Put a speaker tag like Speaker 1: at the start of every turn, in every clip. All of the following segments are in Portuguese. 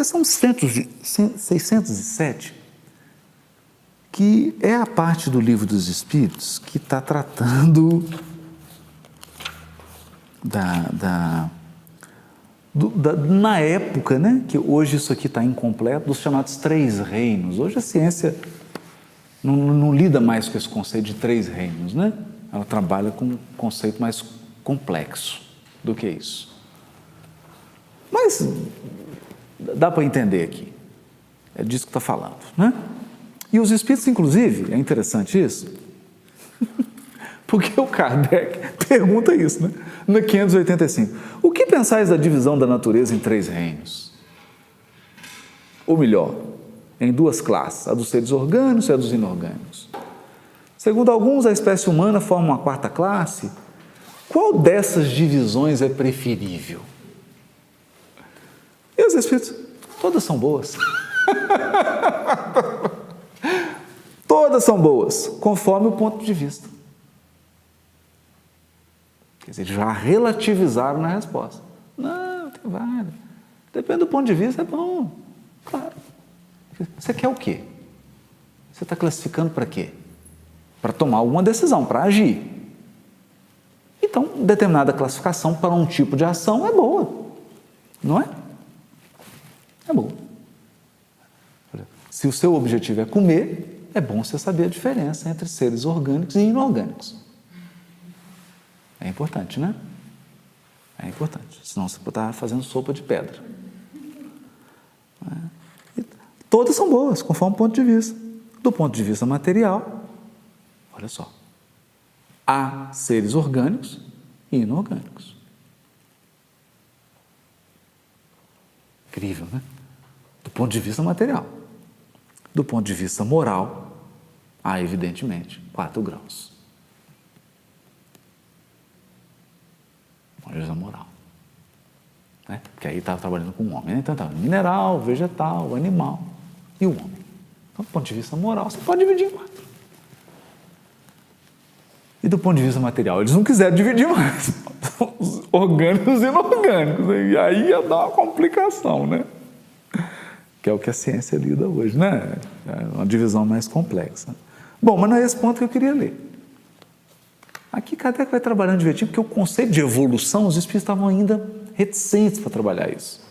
Speaker 1: questão 607, que é a parte do Livro dos Espíritos que está tratando na época, né, que hoje isso aqui está incompleto, dos chamados 3 reinos. Hoje a ciência não lida mais com esse conceito de 3 reinos, né? Ela trabalha com um conceito mais complexo do que isso. Mas dá para entender aqui. É disso que está falando, né? E os espíritos, inclusive, é interessante isso, porque o Kardec pergunta isso, né? No 585. O que pensais da divisão da natureza em 3 reinos? Ou melhor, em 2 classes, a dos seres orgânicos e a dos inorgânicos. Segundo alguns, a espécie humana forma uma 4ª classe. Qual dessas divisões é preferível? E os espíritos? Todas são boas. Todas são boas, conforme o ponto de vista. Quer dizer, já relativizaram na resposta. Não, tem várias. Depende do ponto de vista, é bom. Claro. Você quer o quê? Você está classificando para quê? Para tomar alguma decisão, para agir. Então, determinada classificação para um tipo de ação é boa. Não é? É boa. Se o seu objetivo é comer, é bom você saber a diferença entre seres orgânicos e inorgânicos. É importante, né? É importante. Senão você está fazendo sopa de pedra. Todas são boas, conforme o ponto de vista. Do ponto de vista material, olha só, há seres orgânicos e inorgânicos. Incrível, né? Do ponto de vista material. Do ponto de vista moral, há, evidentemente, 4 graus. Olha a moral. Né? Porque aí estava trabalhando com o homem. Né? Então, estava mineral, vegetal, animal e o homem. Então, do ponto de vista moral, você pode dividir em 4. E do ponto de vista material, eles não quiseram dividir mais. Os orgânicos e inorgânicos. E aí ia dar uma complicação, né? Que é o que a ciência lida hoje, né? É uma divisão mais complexa. Bom, mas não é esse ponto que eu queria ler. Aqui Kardec vai trabalhando direitinho, porque o conceito de evolução, os espíritos estavam ainda reticentes para trabalhar isso.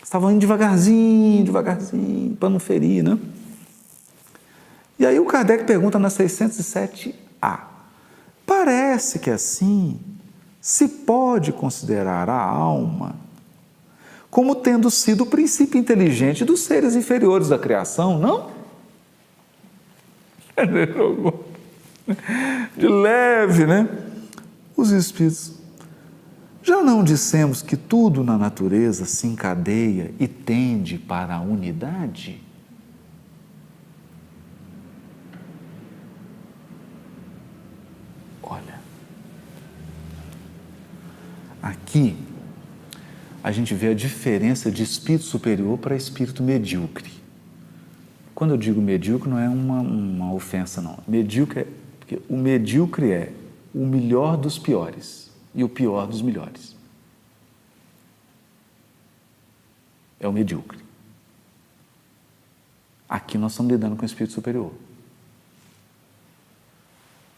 Speaker 1: Estavam indo devagarzinho, para não ferir, né? E aí o Kardec pergunta na 607A. Parece que assim se pode considerar a alma como tendo sido o princípio inteligente dos seres inferiores da criação, não? De leve, né? Os espíritos. Já não dissemos que tudo na natureza se encadeia e tende para a unidade? Olha, aqui a gente vê a diferença de espírito superior para espírito medíocre. Quando eu digo medíocre, não é uma ofensa, não. Medíocre é porque o medíocre é o melhor dos piores e o pior dos melhores. É o medíocre. Aqui nós estamos lidando com o espírito superior.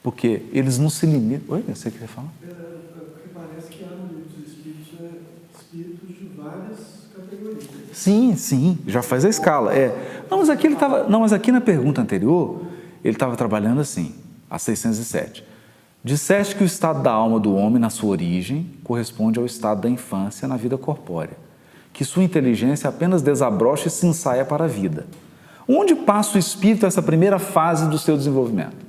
Speaker 1: Porque eles não se limitam... Oi, você queria falar?
Speaker 2: Porque parece que há no livro dos espíritos espíritos de várias categorias.
Speaker 1: Sim, já faz a escala. Não, mas aqui na pergunta anterior, ele estava trabalhando assim, a 607. Disseste que o estado da alma do homem, na sua origem, corresponde ao estado da infância na vida corpórea, que sua inteligência apenas desabrocha e se ensaia para a vida. Onde passa o espírito essa primeira fase do seu desenvolvimento?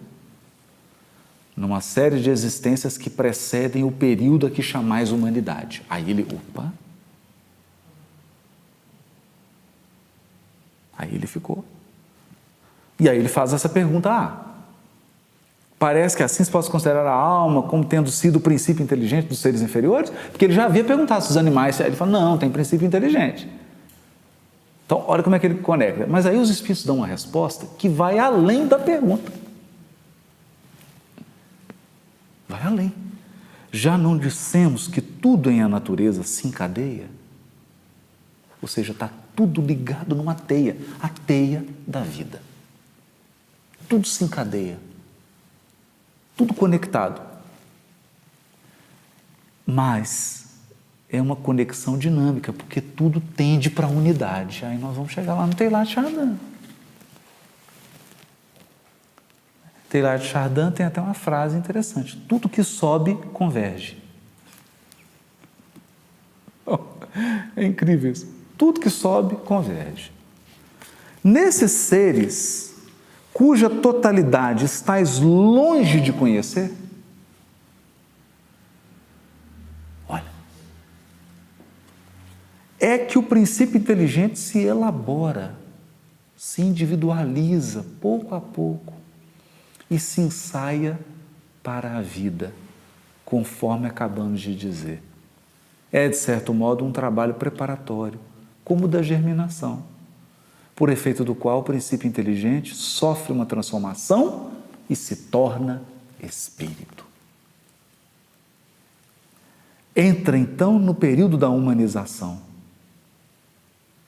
Speaker 1: Numa série de existências que precedem o período a que chamais humanidade. Aí ele, Aí ele ficou. E aí ele faz essa pergunta, parece que assim se pode considerar a alma como tendo sido o princípio inteligente dos seres inferiores? Porque ele já havia perguntado se os animais, aí ele fala, não, tem princípio inteligente. Então, olha como é que ele conecta. Mas aí os espíritos dão uma resposta que vai além da pergunta. Vai além. Já não dissemos que tudo em a natureza se encadeia? Ou seja, está tudo ligado numa teia, a teia da vida. Tudo se encadeia, tudo conectado. Mas é uma conexão dinâmica, porque tudo tende para a unidade. Aí nós vamos chegar lá no Teilhard de Chardin. Teilhard de Chardin tem até uma frase interessante: tudo que sobe converge. É incrível isso. Tudo que sobe converge. Nesses seres cuja totalidade estás longe de conhecer, olha, é que o princípio inteligente se elabora, se individualiza pouco a pouco e se ensaia para a vida, conforme acabamos de dizer. É, de certo modo, um trabalho preparatório, como o da germinação, por efeito do qual o princípio inteligente sofre uma transformação e se torna espírito. Entra, então, no período da humanização,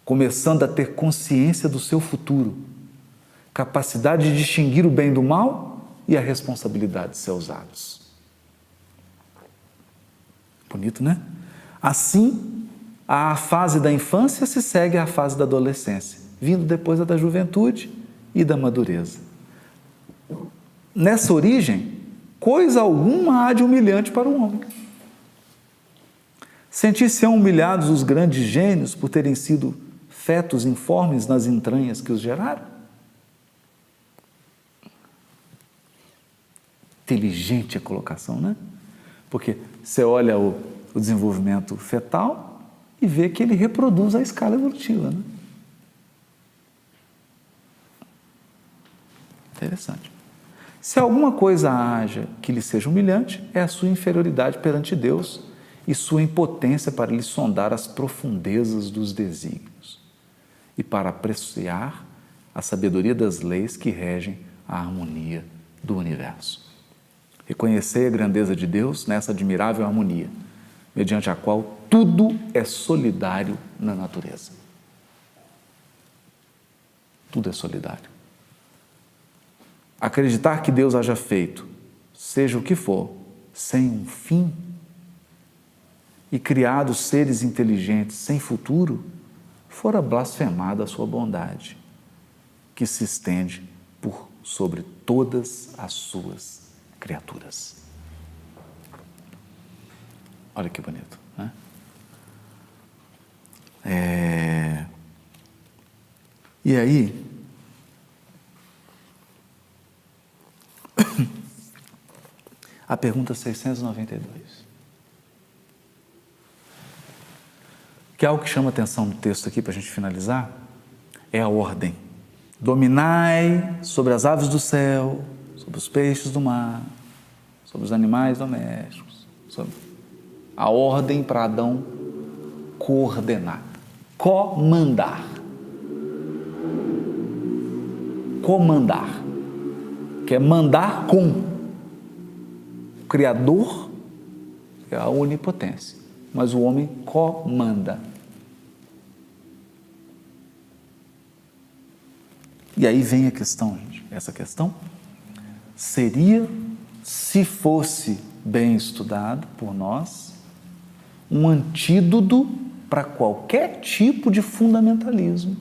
Speaker 1: começando a ter consciência do seu futuro, capacidade de distinguir o bem do mal e a responsabilidade de seus atos. Bonito, né? Assim, a fase da infância se segue à fase da adolescência, vindo depois a da juventude e da madureza. Nessa origem, coisa alguma há de humilhante para o homem. Sentir-se-ão humilhados os grandes gênios por terem sido fetos informes nas entranhas que os geraram? Inteligente a colocação, né? Porque você olha o desenvolvimento fetal e vê que ele reproduz a escala evolutiva, né? Interessante. Se alguma coisa haja que lhe seja humilhante, é a sua inferioridade perante Deus e sua impotência para lhe sondar as profundezas dos desígnios e para apreciar a sabedoria das leis que regem a harmonia do universo. Reconhecer a grandeza de Deus nessa admirável harmonia, mediante a qual tudo é solidário na natureza. Tudo é solidário. Acreditar que Deus haja feito, seja o que for, sem um fim, e criado seres inteligentes sem futuro, fora blasfemada a sua bondade, que se estende por sobre todas as suas criaturas. Olha que bonito, né? E aí, a pergunta 692, que é algo que chama a atenção no texto aqui para a gente finalizar, é a ordem. Dominai sobre as aves do céu, sobre os peixes do mar, sobre os animais domésticos, sobre a ordem para Adão coordenar, comandar. Comandar, que é mandar com o Criador, é a onipotência, mas o homem comanda. E aí vem a questão, gente. Essa questão seria, se fosse bem estudado por nós, um antídoto para qualquer tipo de fundamentalismo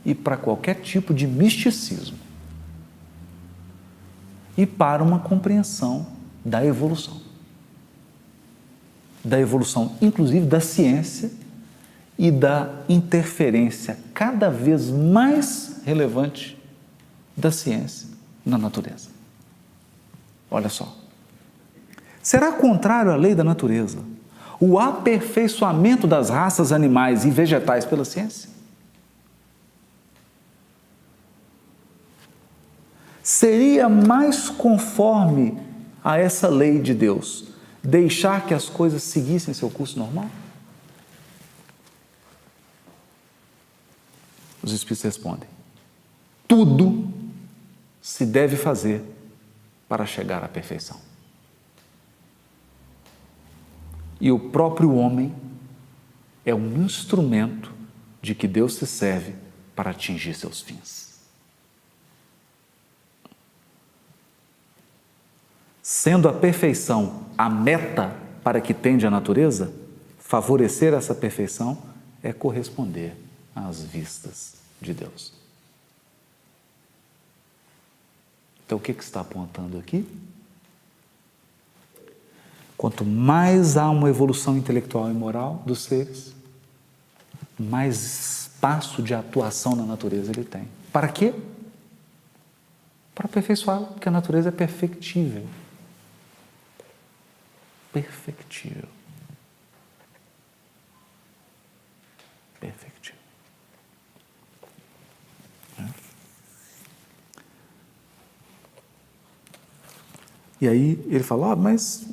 Speaker 1: e para qualquer tipo de misticismo e para uma compreensão da evolução, inclusive da ciência e da interferência cada vez mais relevante da ciência na natureza. Olha só, será contrário à lei da natureza o aperfeiçoamento das raças animais e vegetais pela ciência? Seria mais conforme a essa lei de Deus deixar que as coisas seguissem seu curso normal? Os Espíritos respondem: tudo se deve fazer para chegar à perfeição. E o próprio homem é um instrumento de que Deus se serve para atingir seus fins. Sendo a perfeição a meta para que tende a natureza, favorecer essa perfeição é corresponder às vistas de Deus. Então, o que está apontando aqui? Quanto mais há uma evolução intelectual e moral dos seres, mais espaço de atuação na natureza ele tem. Para quê? Para aperfeiçoá-la, porque a natureza é perfectível. Perfectível. Perfectível. E aí ele fala, mas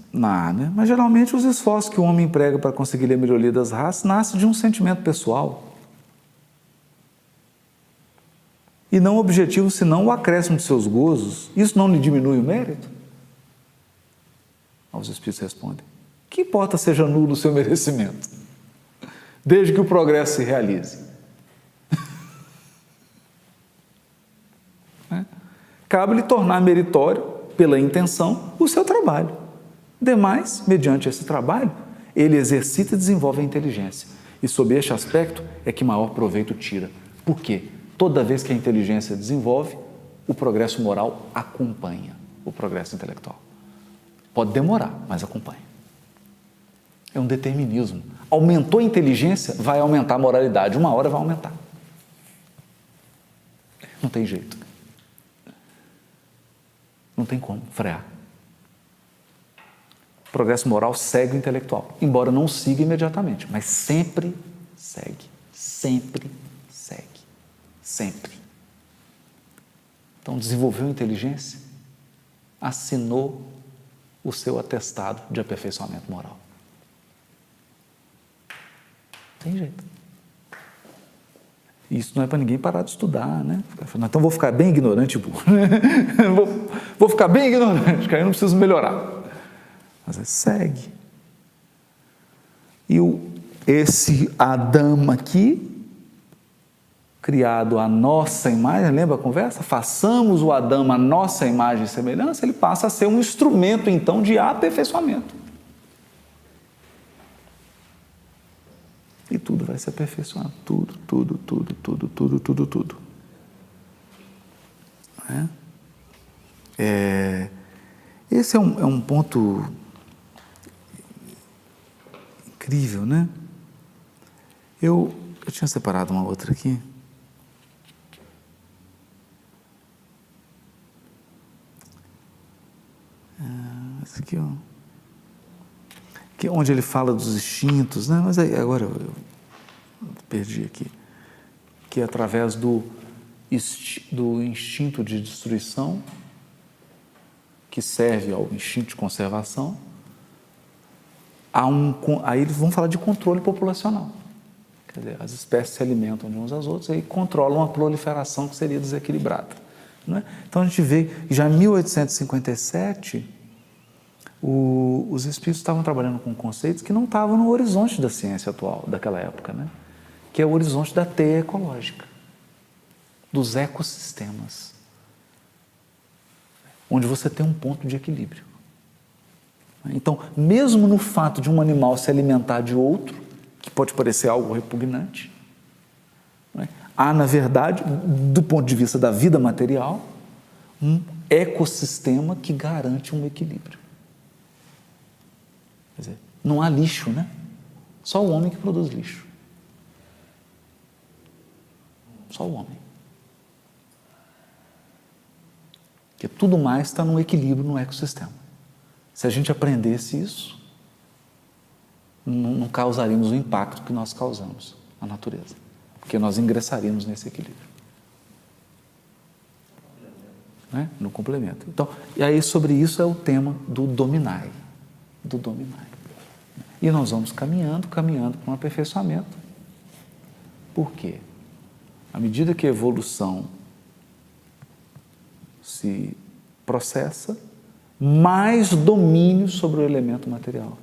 Speaker 1: geralmente os esforços que o homem emprega para conseguir a melhoria das raças nascem de um sentimento pessoal. E não objetivo senão o acréscimo de seus gozos. Isso não lhe diminui o mérito? Os Espíritos respondem, que importa seja nulo o seu merecimento, desde que o progresso se realize. Cabe-lhe tornar meritório, pela intenção, o seu trabalho. Demais, mediante esse trabalho, ele exercita e desenvolve a inteligência. E sob este aspecto é que maior proveito tira. Por quê? Toda vez que a inteligência desenvolve, o progresso moral acompanha o progresso intelectual. Pode demorar, mas acompanha. É um determinismo. Aumentou a inteligência, vai aumentar a moralidade. Uma hora vai aumentar. Não tem jeito. Não tem como frear. O progresso moral segue o intelectual, embora não siga imediatamente, mas sempre segue. Sempre segue. Sempre. Então, desenvolveu inteligência, assinou o seu atestado de aperfeiçoamento moral. Tem jeito. Isso não é para ninguém parar de estudar, né? Então vou ficar bem ignorante, burro. vou ficar bem ignorante, que aí eu não preciso melhorar. Mas segue. E esse Adão aqui, criado à nossa imagem, lembra a conversa? Façamos o Adão à nossa imagem e semelhança, ele passa a ser um instrumento, então, de aperfeiçoamento. E tudo vai se aperfeiçoando, tudo. Esse é um ponto incrível, né? Eu tinha separado uma outra aqui. Essa aqui, ó. Que onde ele fala dos instintos, né? Mas aí, agora eu perdi aqui. Que através do instinto de destruição, que serve ao instinto de conservação, aí eles vão falar de controle populacional. Quer dizer, as espécies se alimentam de uns às outras e controlam a proliferação que seria desequilibrada. Não é? Então a gente vê, já em 1857, os espíritos estavam trabalhando com conceitos que não estavam no horizonte da ciência atual, daquela época, né? Que é o horizonte da teia ecológica, dos ecossistemas, onde você tem um ponto de equilíbrio. Então, mesmo no fato de um animal se alimentar de outro, que pode parecer algo repugnante, né? Há, na verdade, do ponto de vista da vida material, um ecossistema que garante um equilíbrio. Quer dizer, não há lixo, né? Só o homem que produz lixo. Só o homem. Porque tudo mais está num equilíbrio no ecossistema. Se a gente aprendesse isso, não causaríamos o impacto que nós causamos à natureza, porque nós ingressaríamos nesse equilíbrio. Né? No complemento. Então, e aí sobre isso é o tema do dominai. Do dominai. E nós vamos caminhando para um aperfeiçoamento. Por quê? À medida que a evolução se processa, mais domínio sobre o elemento material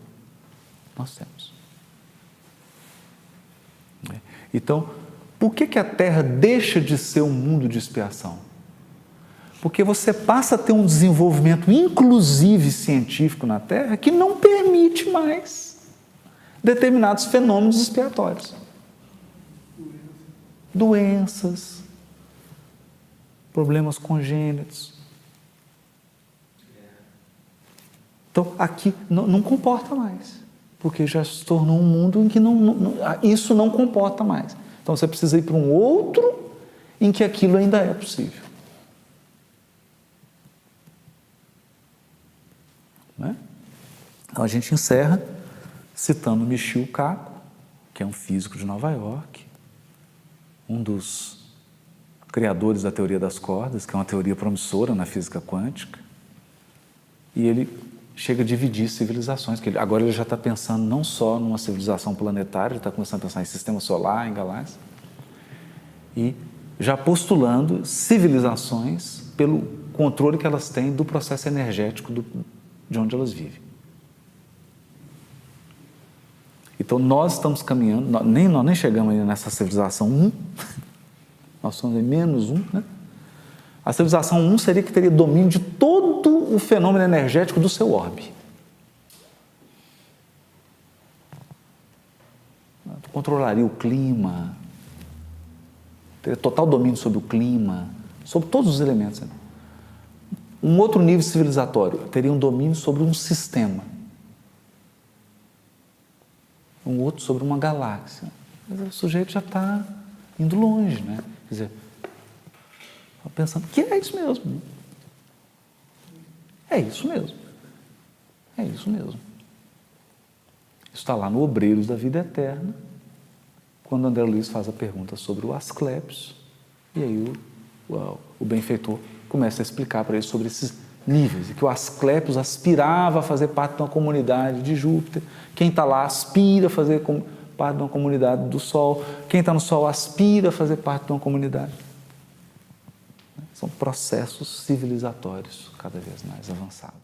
Speaker 1: nós temos. Então, por que a Terra deixa de ser um mundo de expiação? Porque você passa a ter um desenvolvimento, inclusive científico, na Terra, que não permite mais determinados fenômenos expiatórios. Doenças, problemas congênitos. Então, aqui não comporta mais, porque já se tornou um mundo em que isso não comporta mais. Então, você precisa ir para um outro em que aquilo ainda é possível. Né? Então, a gente encerra citando Michio Kaku, que é um físico de Nova York, um dos criadores da teoria das cordas, que é uma teoria promissora na física quântica, e ele chega a dividir civilizações, que agora ele já está pensando não só numa civilização planetária, ele está começando a pensar em sistema solar, em galáxias, e já postulando civilizações pelo controle que elas têm do processo energético de onde elas vivem. Então, nós estamos caminhando, nós nem chegamos ainda nessa civilização 1, nós somos em menos 1, né? A civilização 1 seria que teria domínio de todo o fenômeno energético do seu orbe. Controlaria o clima, teria total domínio sobre o clima, sobre todos os elementos. Né? Um outro nível civilizatório teria um domínio sobre um sistema. Um outro sobre uma galáxia. Mas o sujeito já está indo longe, né? Quer dizer, pensando que é isso mesmo. É isso mesmo. É isso mesmo. Isso está lá no Obreiros da Vida Eterna, quando André Luiz faz a pergunta sobre o Asclepios, e aí o benfeitor começa a explicar para ele sobre esses níveis, e que o Asclepios aspirava a fazer parte de uma comunidade de Júpiter, quem está lá aspira a fazer parte de uma comunidade do Sol, quem está no Sol aspira a fazer parte de uma comunidade. São processos civilizatórios cada vez mais avançados.